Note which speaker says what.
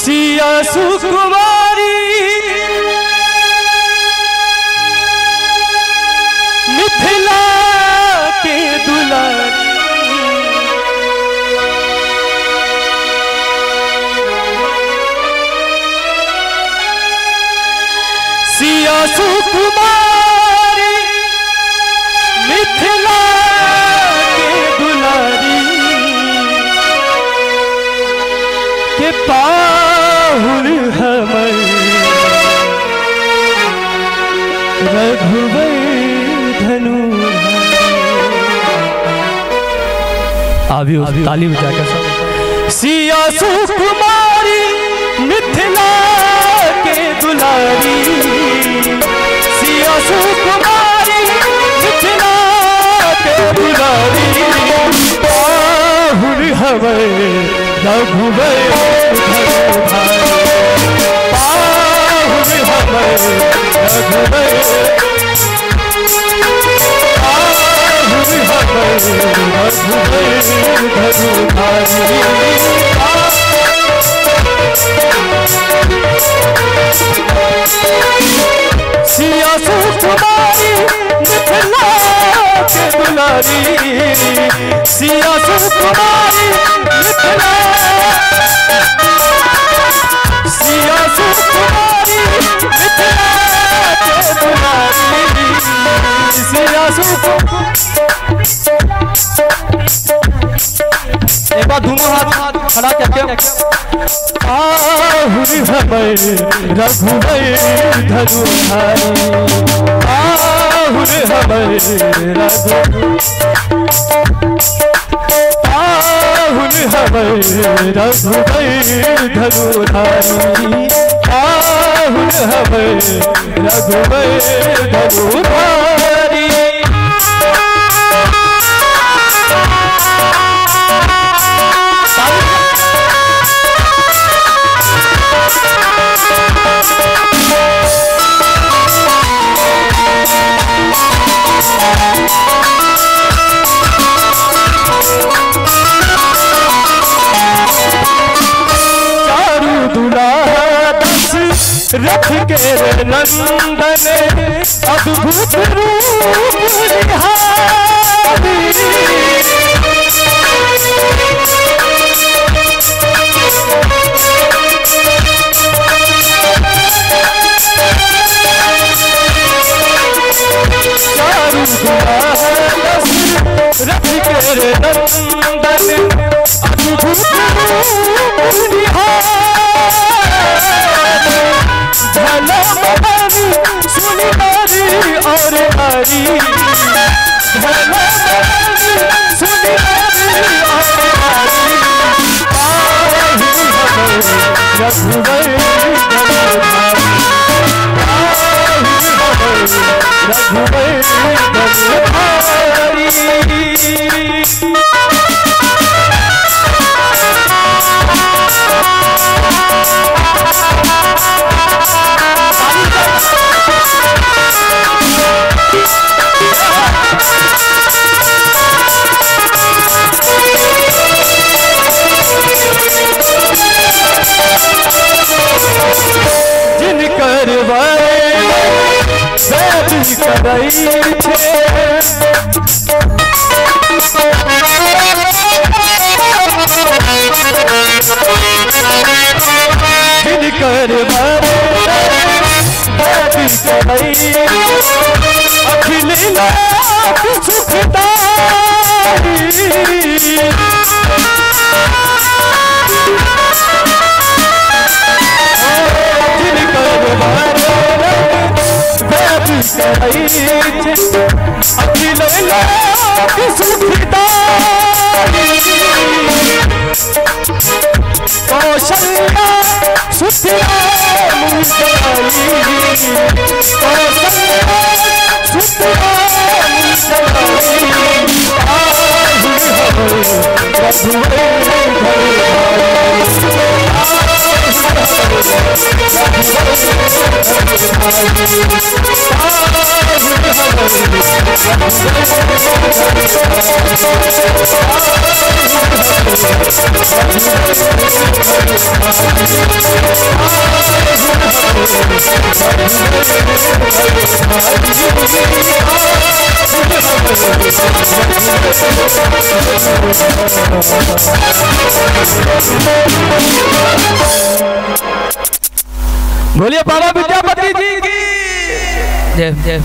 Speaker 1: सिया सुकुमारी मिथिला के दुलारी सिया सुकुमारी मिथिला के दुलारी के पाहुर हमर रघुवर धनु आवी ताली बजाकर सब सिया सुकुमारी मिथिला के दुलारी सिया सुकुमारी मिथिला के दुलारी पाहुर हमर रघुवर धनु पाहुर हमर रघुवर सिया सुकुमारी मिथिला के दुलारी सिया सुकुमारी मिथिला सिया सुकुमारी मिथिला के दुलारी सिया सुकुमारी एक बार दोनों हाथ खड़ा करके पाहुर हमर रघुवर धनु पाहुर हमर पाहुर हमर रघुवर धनु पाहुर हमर रघुवर धनु रख के नंदन अद्भुत रूप निहारी चारू रख के नंदन अद्भुत रूप निहारी भला मनी सुनी नारी और नारी भला मनी सुनी नारी और नारी पाहुर हमर रघुवर रघुवर धनुधारी जिनकर करई छे जिनकर करई अखिल लाख सुखदाई अखिल लाख सुखदाई कौशल्या सुथिया मुसलाई कौशल्या सुथिया मुसलाई पाहुर हमर रघुवर बोलिए बाबा विद्यापति जी की जय जय।